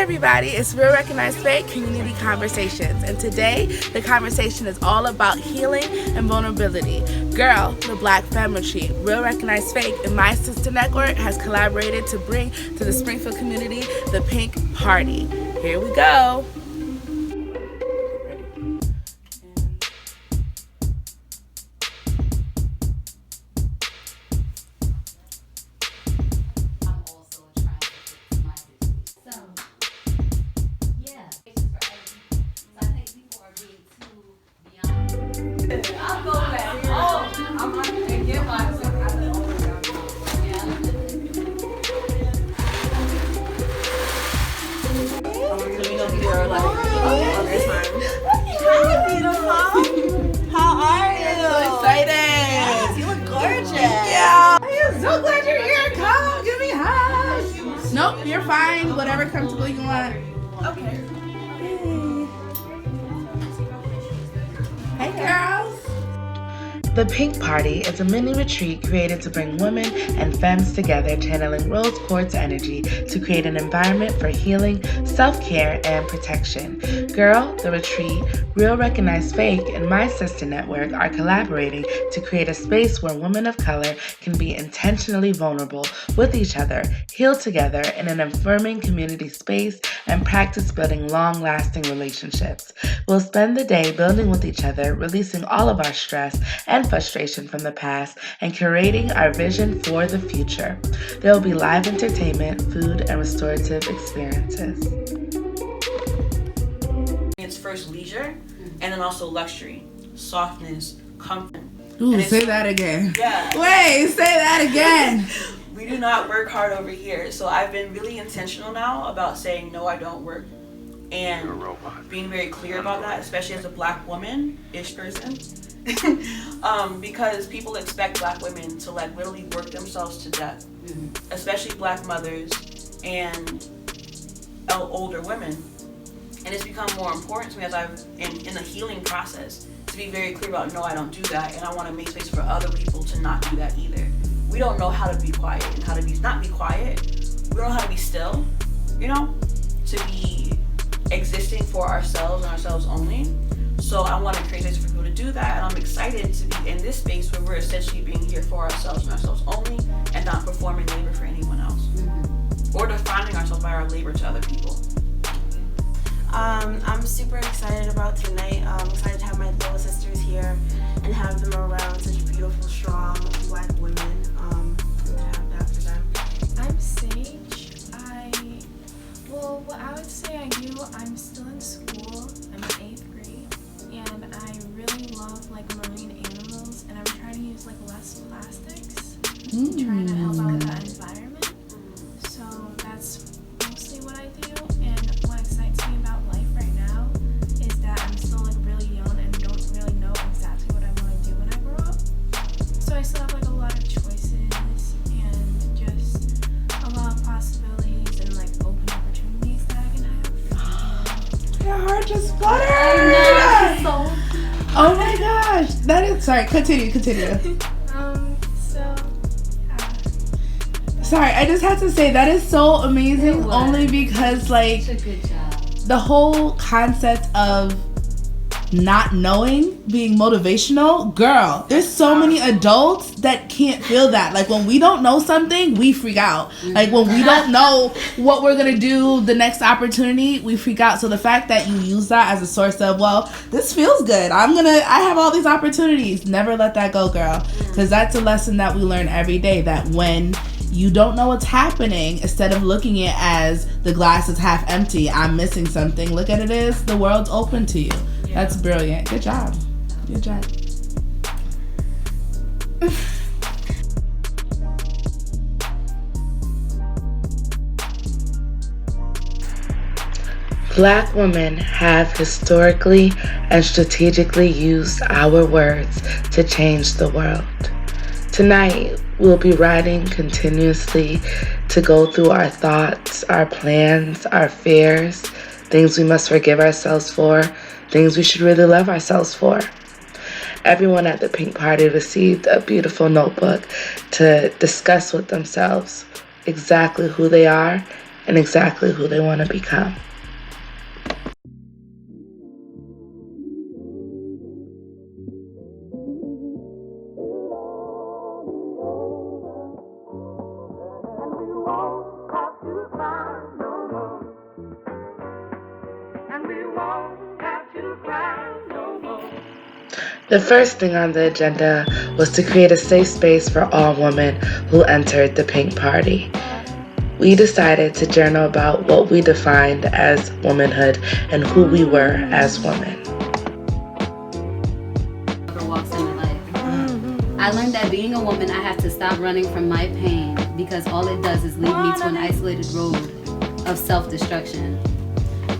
everybody, it's Real Recognized Fake Community Conversations, and today the conversation is all about healing and vulnerability. Gurl, the Black Femme retreat, Real Recognized Fake, and my sister network has collaborated to bring to the Springfield community the Pink Party. Here we go. How are you? So excited. Yes, you look gorgeous. Yeah. I'm so glad you're here. Come, give me hugs. Nope, you're fine. Whatever comfortable you want. Okay. Hey, girls. The Pink Party is a mini retreat created to bring women and femmes together, channeling rose quartz energy to create an environment for healing, self-care, and protection. Gurl, the retreat, Real Recognized Fake, and my sister network are collaborating to create a space where women of color can be intentionally vulnerable with each other, heal together in an affirming community space, and practice building long-lasting relationships. We'll spend the day building with each other, releasing all of our stress and frustration from the past, and curating our vision for the future. There will be live entertainment, food, and restorative experiences. It's first leisure, and then also luxury, softness, comfort. Ooh, say that again. Yeah. Wait, say that again. We do not work hard over here, so I've been really intentional now about saying no, I don't work, and being very clear about that, especially as a Black woman-ish person. Because people expect Black women to like literally work themselves to death, especially Black mothers and older women. And it's become more important to me as I've in the healing process to be very clear about no, I don't do that, and I want to make space for other people to not do that either. We don't know how to be quiet and how to be not be quiet. We don't know how to be still, to be existing for ourselves and ourselves only. So I want to create space for people to do that, and I'm excited to be in this space where we're essentially being here for ourselves and ourselves only, and not performing labor for anyone else, or defining ourselves by our labor to other people. I'm super excited about tonight. I'm excited to have my little sisters here and have them around such beautiful, strong Black women, and to have that for them. I'm Sage. What I would say I do, I'm still in school. I'm in 8th grade, and I really love like marine animals, and I'm trying to use like less plastics, trying to help out with that environment. So that's mostly what I do, and what excites me about life right now is that I'm still like really young and don't really know exactly what I want to do when I grow up. So I still have like a lot of choices and just a lot of possibilities and like open opportunities that I can have. Your heart just fluttered. Oh my gosh. That is, sorry, continue. Sorry, I just have to say that is so amazing, only because like the whole concept of not knowing being motivational, girl, there's so many adults that can't feel that. Like when we don't know something, we freak out. Like when we don't know what we're gonna do the next opportunity, we freak out. So the fact that you use that as a source of, well, this feels good, I have all these opportunities, never let that go, girl, because that's a lesson that we learn every day, that when you don't know what's happening, instead of looking at it as the glass is half empty, I'm missing something, look at it as the world's open to you. That's brilliant. Good job. Black women have historically and strategically used our words to change the world. Tonight, we'll be writing continuously to go through our thoughts, our plans, our fears, things we must forgive ourselves for, things we should really love ourselves for. Everyone at the Pink Party received a beautiful notebook to discuss with themselves exactly who they are and exactly who they want to become. The first thing on the agenda was to create a safe space for all women who entered the Pink Party. We decided to journal about what we defined as womanhood and who we were as women. I learned that being a woman, I have to stop running from my pain because all it does is lead me to an isolated road of self-destruction.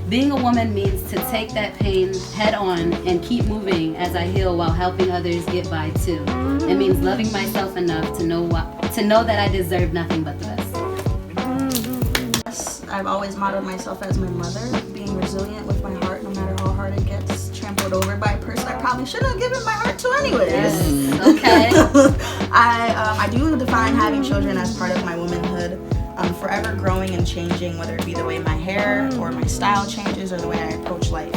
Being a woman means to take that pain head on and keep moving as I heal while helping others get by too. It means loving myself enough to know that I deserve nothing but the best. I've always modeled myself as my mother, being resilient with my heart no matter how hard it gets, trampled over by a person I probably shouldn't have given my heart to anyways. Yes. Okay. I do define having children as part of my womanhood. I'm forever growing and changing, whether it be the way my hair or my style changes or the way I approach life.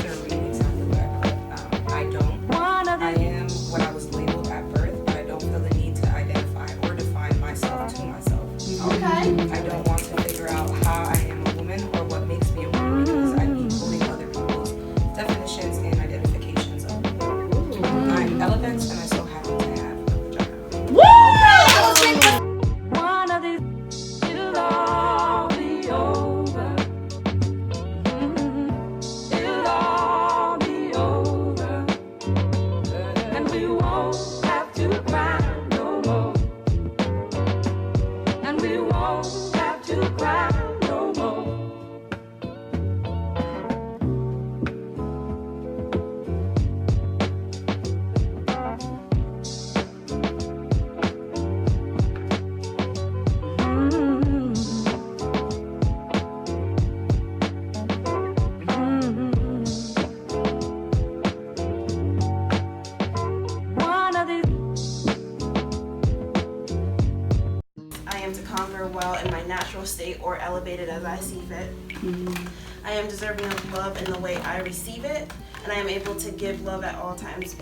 I am what I was labeled at birth, but I don't feel the need to identify or define myself to myself. Okay. I don't want to figure out how I am a woman or what makes me a woman because I need holding other people's definitions and identifications of me. I'm elegant and I so happen to have a vagina. Woo! One of these, it'll all be over. It'll all be over. And we won't have to cry no more. And we won't have to cry no more. One of these. I am to conquer well in my natural state or elevate it as I see fit. I am deserving of love in the way I receive it, and I am able to give love at all times.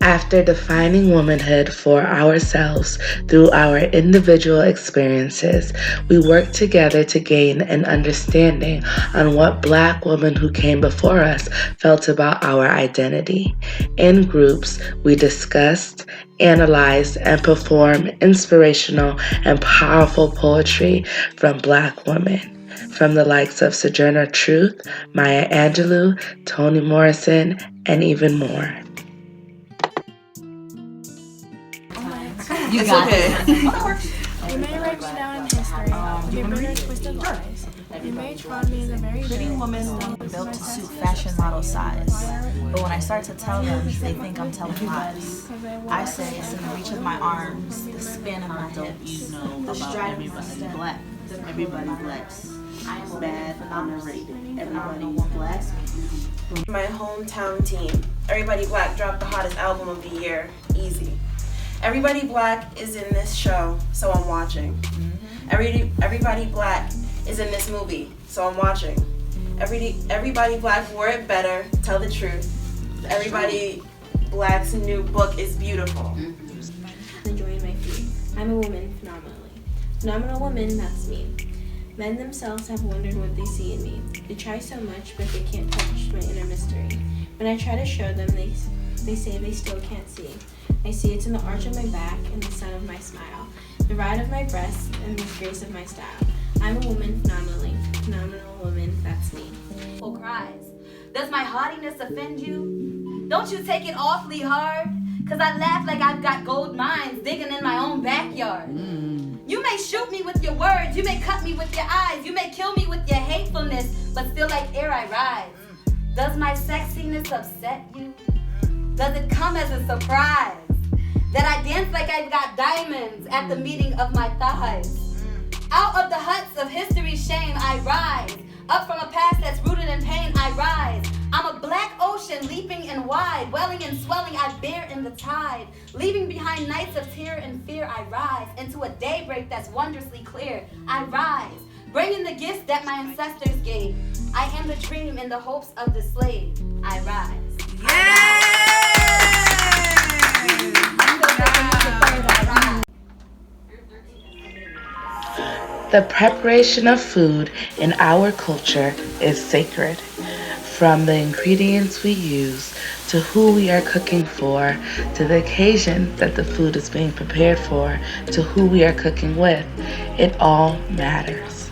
After defining womanhood for ourselves through our individual experiences, we worked together to gain an understanding on what Black women who came before us felt about our identity. In groups, we discussed, analyzed, and performed inspirational and powerful poetry from Black women, from the likes of Sojourner Truth, Maya Angelou, Toni Morrison, and even more. You got it. We may write you down in history. We may bring twisted lies. You may trod me in the very Pretty woman built to suit fashion model size. But when I start to tell them, they think I'm telling lies. I say it's in the reach of my arms, the span of my hips, the stride of my step. Black. Everybody blacks. I am bad, underrated. Everybody black. My hometown team. Everybody Black dropped the hottest album of the year. Easy. Everybody Black is in this show, so I'm watching. Everybody Black is in this movie, so I'm watching. Everybody Black wore it better, tell the truth. Everybody Black's new book is beautiful. Enjoying my feet. I'm a woman phenomenally. Phenomenal woman, that's me. Men themselves have wondered what they see in me. They try so much, but they can't touch my inner mystery. When I try to show them, they say they still can't see. I see it's in the arch of my back and the sun of my smile, the ride of my breasts and the grace of my style. I'm a woman phenomenally. Phenomenal woman, that's me. Cries. Does my haughtiness offend you? Don't you take it awfully hard? Cause I laugh like I've got gold mines digging in my own backyard. You may shoot me with your words, you may cut me with your eyes, you may kill me with your hatefulness, but still like air I rise. Does my sexiness upset you? Does it come as a surprise that I dance like I've got diamonds at the meeting of my thighs? Out of the huts of history's shame I rise. Up from a past that's rooted in pain I rise. I'm a black ocean leaping and wide, welling and swelling I bear in the tide. Leaving behind nights of tear and fear I rise. Into a daybreak that's wondrously clear I rise. bringing the gifts that my ancestors gave. I am the dream in the hopes of the slave. I rise. The preparation of food in our culture is sacred. From the ingredients we use, to who we are cooking for, to the occasion that the food is being prepared for, to who we are cooking with, it all matters.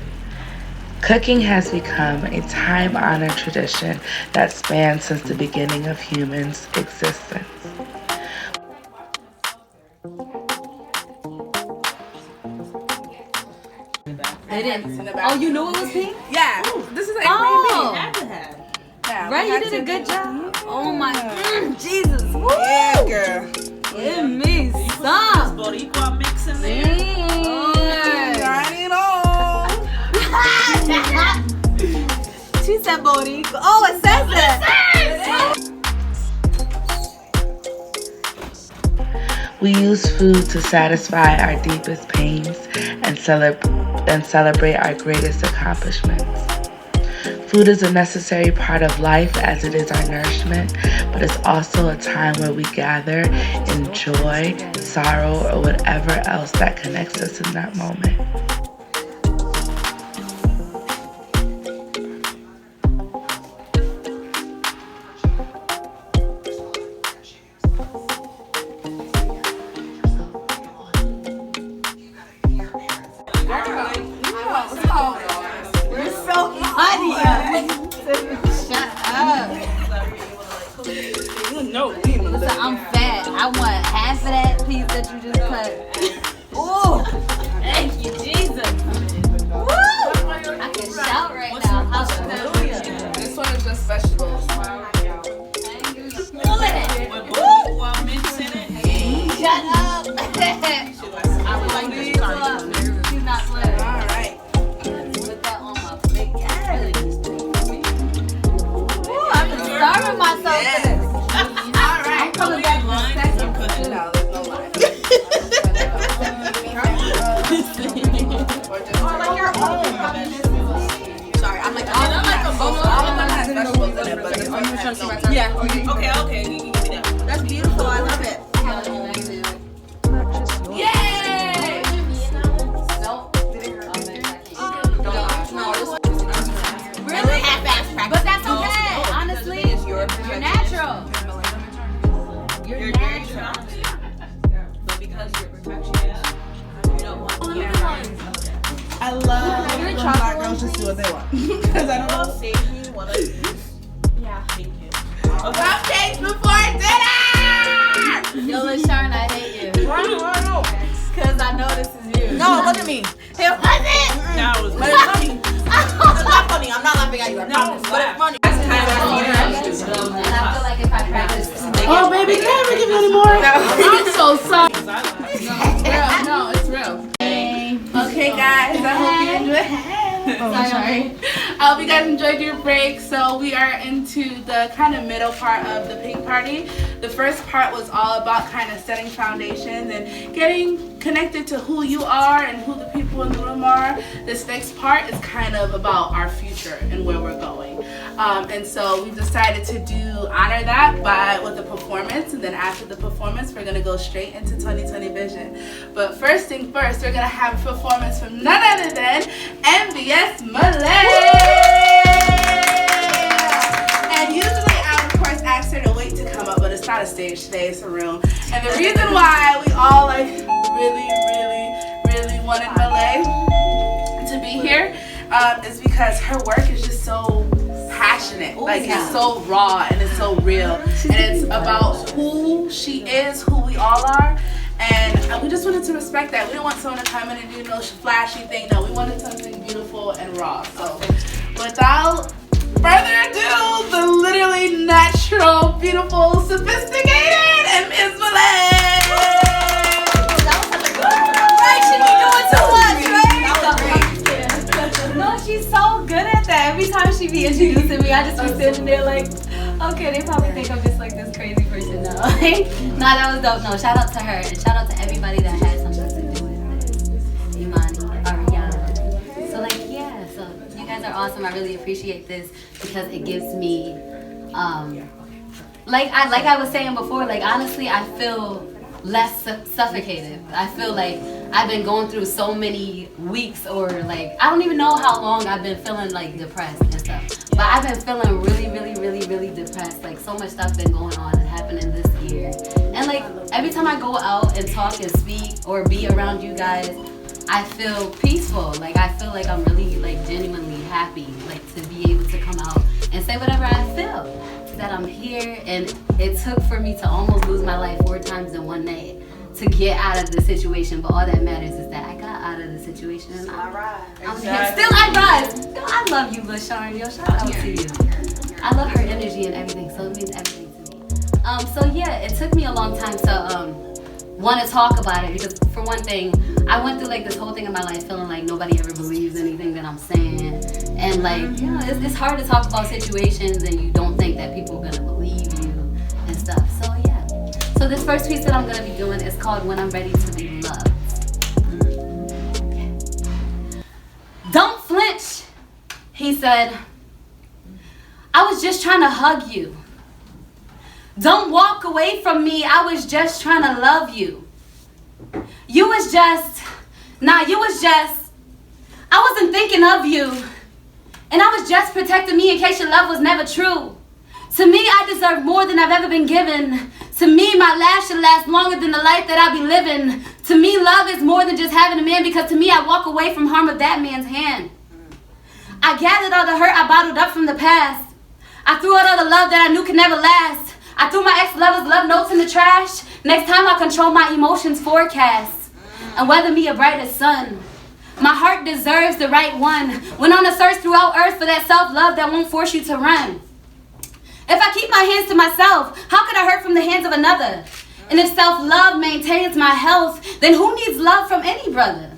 Cooking has become a time-honored tradition that spans since the beginning of humans' existence. They didn't. Oh, you knew it was pink? Yeah. This is like Oh. Yeah, Right, you did a good job. Oh my, Jesus. Woo. Yeah, girl. Give me some. Boricua mix in there. Got it all. She said Boricua. Oh, it says that. We use food to satisfy our deepest pains and celebrate our greatest accomplishments. Food is a necessary part of life as it is our nourishment, but it's also a time where we gather, enjoy, sorrow, or whatever else that connects us in that moment. We're so funny. Shut up. Listen, I'm fat. I want half of that piece that you just cut. Ooh. Thank you, Jesus. Woo. I can shout right now. Hallelujah. This one is just vegetables. Shut up. I would like to start. She's not playing. All right. Put that on my big ass. Ooh, I've been starving myself for this. All right. I'm coming back in a second. No, there's no lie. Or like your own. Sorry, I'm like, All of them has vegetables in it, but this one has no. yeah. Okay, you can give me that. That's beautiful. I love it. Yay! Really? But that's okay. Honestly, you're natural. You're natural. But because you're perfectionist, you don't want to I love when black girls just do what they want. Because I don't know. save me one of these. Yeah. Thank you. Cupcakes before dinner! Yo, LaShawn, I hate you. Because I know this is you. No, look at me. It wasn't. Now it was But it's funny. It's not funny. I'm not laughing at you. I promise. But it's funny. And I feel like if I practice this, Oh, baby, can I ever give you any more? I'm so sorry. No, it's real. Okay, guys, I hope you enjoyed. Oh, sorry. I hope you guys enjoyed your break. So we are into the kind of middle part of the pink party. The first part was all about kind of setting foundations and getting connected to who you are and who the people in the room are. This next part is kind of about our future and where we're going. And so we decided to honor that with a performance, and then after the performance we're gonna go straight into 2020 vision. But first thing first, we're gonna have a performance from none other than MBS Malay. And usually I would of course ask her to wait to come up, but it's not a stage today, it's a room. And the reason why we all really wanted Malay to be here is because her work is just so passionate. Like, it's so raw and it's so real. And it's about who she is, who we all are. And we just wanted to respect that. We didn't want someone to come in and do no flashy thing. No, we wanted something beautiful and raw. So without further ado, the literally natural, beautiful, sophisticated, and Miss Malay. No, she's so good at that. Every time she be introducing me, I just be sitting there like, okay, they probably think I'm just like this crazy person now. Nah, that was dope. No, shout out to her and shout out to everybody that had something to do with this. Imani, Ariana. So like, yeah. are awesome. I really appreciate this because it gives me, like I was saying before, like honestly, I feel less suffocated. I feel like I've been going through so many weeks, or like I don't even know how long I've been feeling like depressed and stuff. But I've been feeling really depressed. Like so much stuff been going on and happening this year. And like every time I go out and talk and speak or be around you guys, I feel peaceful. Like I feel like I'm really like genuinely happy, like to be able to come out and say whatever I feel. That I'm here, and it took for me to almost lose my life 4 times in one night to get out of the situation. But all that matters is that I got out of the situation. And I'm here. Still I rise. Yo, I love you, LaShawn. Yo, shout out to you. I love her energy and everything, so it means everything to me. So yeah, it took me a long time to want to talk about it because for one thing, I went through like this whole thing in my life feeling like nobody ever believes anything that I'm saying. And like, you know, it's hard to talk about situations and you don't think that people are gonna believe you and stuff. So yeah. So this first piece that I'm gonna be doing is called When I'm Ready to Be Loved. Okay. Don't flinch, he said. I was just trying to hug you. Don't walk away from me, I was just trying to love you. You was just, I wasn't thinking of you. And I was just protecting me in case your love was never true. To me, I deserve more than I've ever been given. To me, my life should last longer than the life that I'll be living. To me, love is more than just having a man, because to me, I walk away from harm of that man's hand. I gathered all the hurt I bottled up from the past. I threw out all the love that I knew could never last. I threw my ex-lover's love notes in the trash. Next time I'll control my emotions forecast and weather me a brighter sun. My heart deserves the right one. Went on a search throughout earth for that self-love that won't force you to run. If I keep my hands to myself, how could I hurt from the hands of another? And if self-love maintains my health, then who needs love from any brother?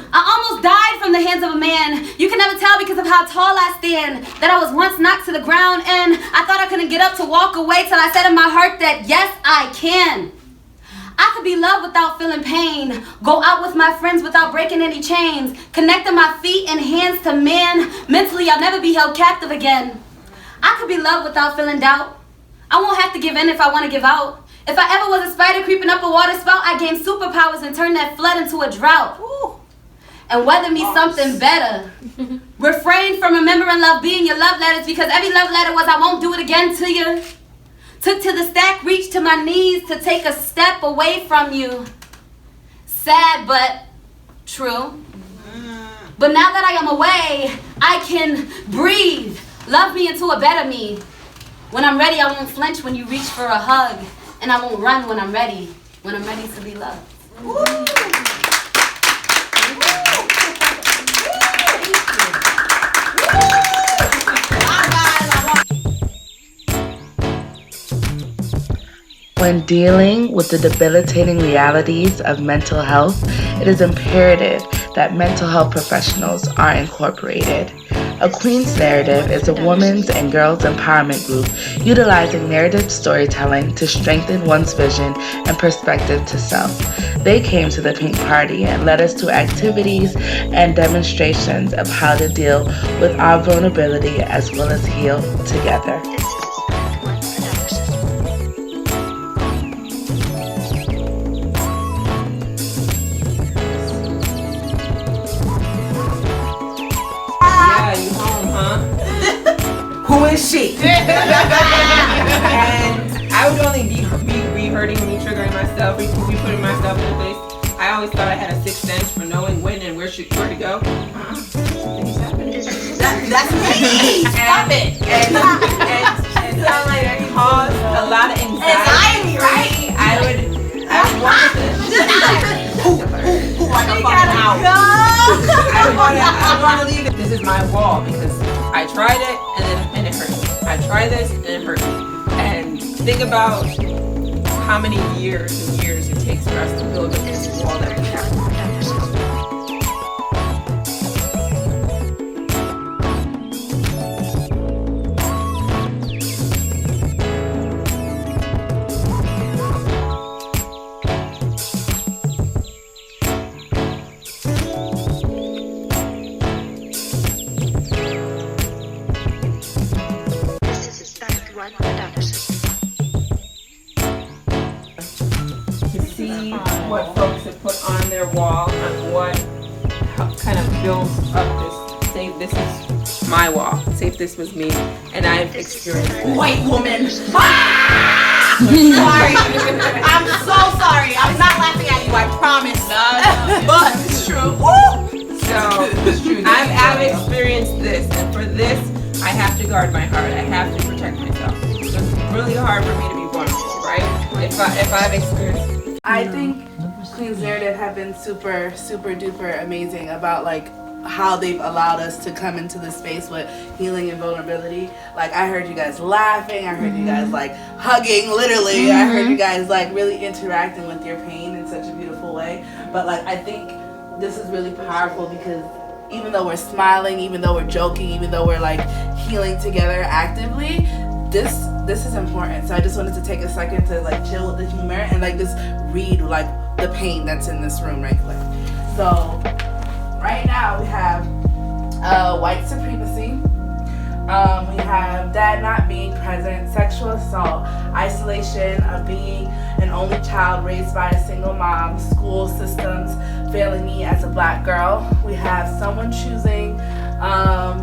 I almost died from the hands of a man. You can never tell because of how tall I stand, that I was once knocked to the ground and I thought I couldn't get up to walk away till I said in my heart that yes, I can. I could be loved without feeling pain, go out with my friends without breaking any chains, connecting my feet and hands to man. Mentally, I'll never be held captive again. I could be loved without feeling doubt. I won't have to give in if I want to give out. If I ever was a spider creeping up a water spout, I gained superpowers and turned that flood into a drought. Ooh. And weather me something better. Refrain from remembering love being your love letters, because every love letter was I won't do it again to you. Took to the stack, reached to my knees to take a step away from you. Sad but true. But now that I am away, I can breathe. Love me into a better me. When I'm ready, I won't flinch when you reach for a hug. And I won't run when I'm ready to be loved. Woo! When dealing with the debilitating realities of mental health, it is imperative that mental health professionals are incorporated. A Queen's Narrative is a women's and girls' empowerment group utilizing narrative storytelling to strengthen one's vision and perspective to self. They came to the Pink Party and led us to activities and demonstrations of how to deal with our vulnerability as well as heal together. Who is she? And I would only be hurting me, triggering myself, putting myself in a place. I always thought I had a sixth sense for knowing when and where to go. That's me. Stop it. And sound like it caused a lot of anxiety, right? I would want to like a fucking house. I want to leave it. This is my wall because I tried it and it hurt me. I tried this and it hurt me. And think about how many years and years it takes for us to build up this wall that we have. To see what folks have put on their wall and what kind of builds up this. Say this is my wall. Say if this was me, and I've experienced white woman. Sorry. I'm so sorry. I'm not laughing at you, I promise. But it's true. So I've experienced this, and for this, I have to guard my heart. I have to protect myself. So it's really hard for me to be vulnerable, right? If I've experienced. I think Queen's Narrative have been super, super duper amazing about like how they've allowed us to come into this space with healing and vulnerability. Like I heard you guys laughing, I heard you guys like hugging, literally. I heard you guys like really interacting with your pain in such a beautiful way. But like I think this is really powerful because even though we're smiling, even though we're joking, even though we're like healing together actively, this is important. So I just wanted to take a second to like chill with the humor and like just read like the pain that's in this room right quick. So right now we have white supremacy. We have dad not being present, sexual assault, isolation of being an only child raised by a single mom, school systems failing me as a black girl. We have someone choosing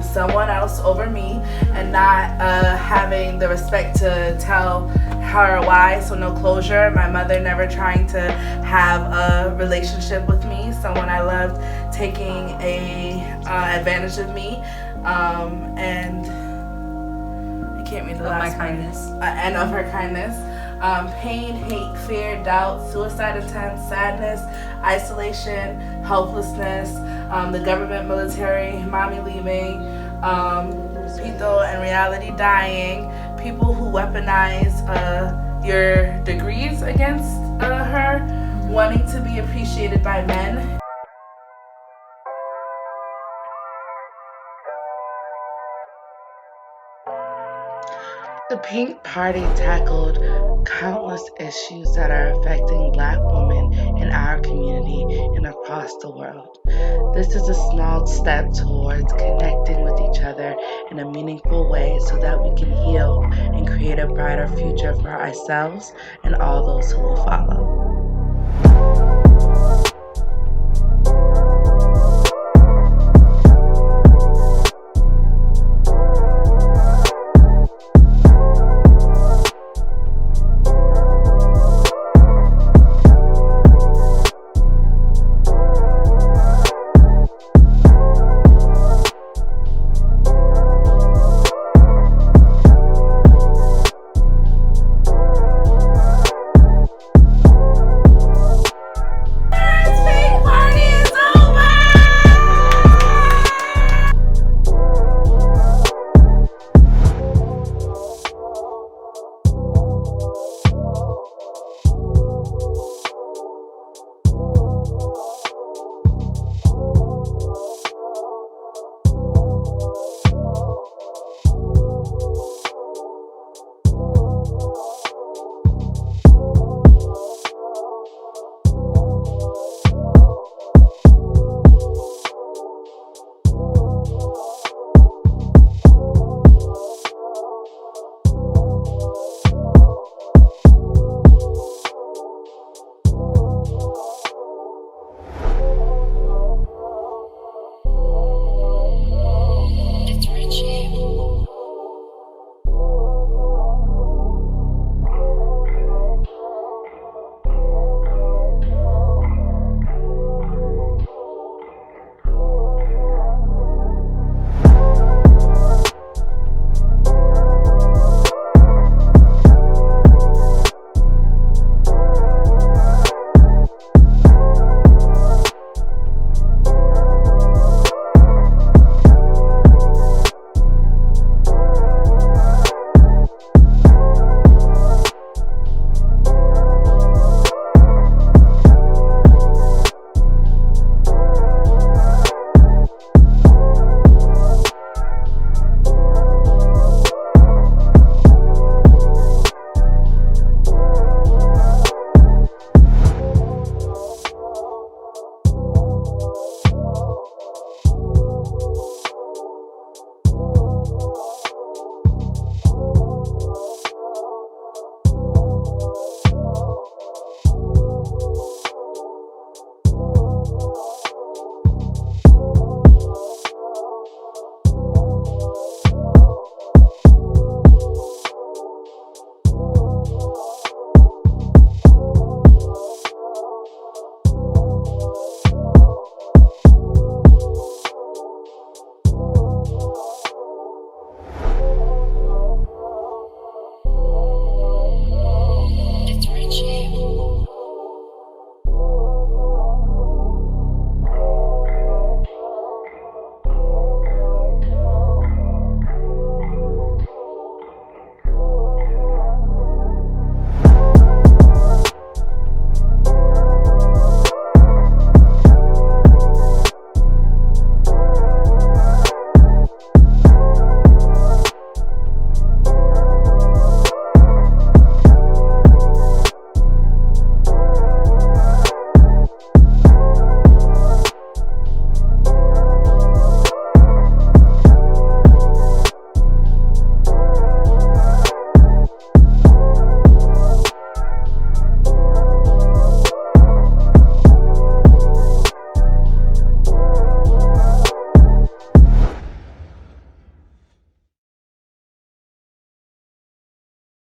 someone else over me and not having the respect to tell her why, so no closure. My mother never trying to have a relationship with me, someone I loved taking advantage of me, and I can't read the last part. And of her kindness. Pain, hate, fear, doubt, suicide attempts, sadness, isolation, helplessness, the government, military, mommy leaving, people and reality dying, people who weaponize your degrees against her, wanting to be appreciated by men. The Pink Party tackled countless issues that are affecting Black women in our community and across the world. This is a small step towards connecting with each other in a meaningful way so that we can heal and create a brighter future for ourselves and all those who will follow.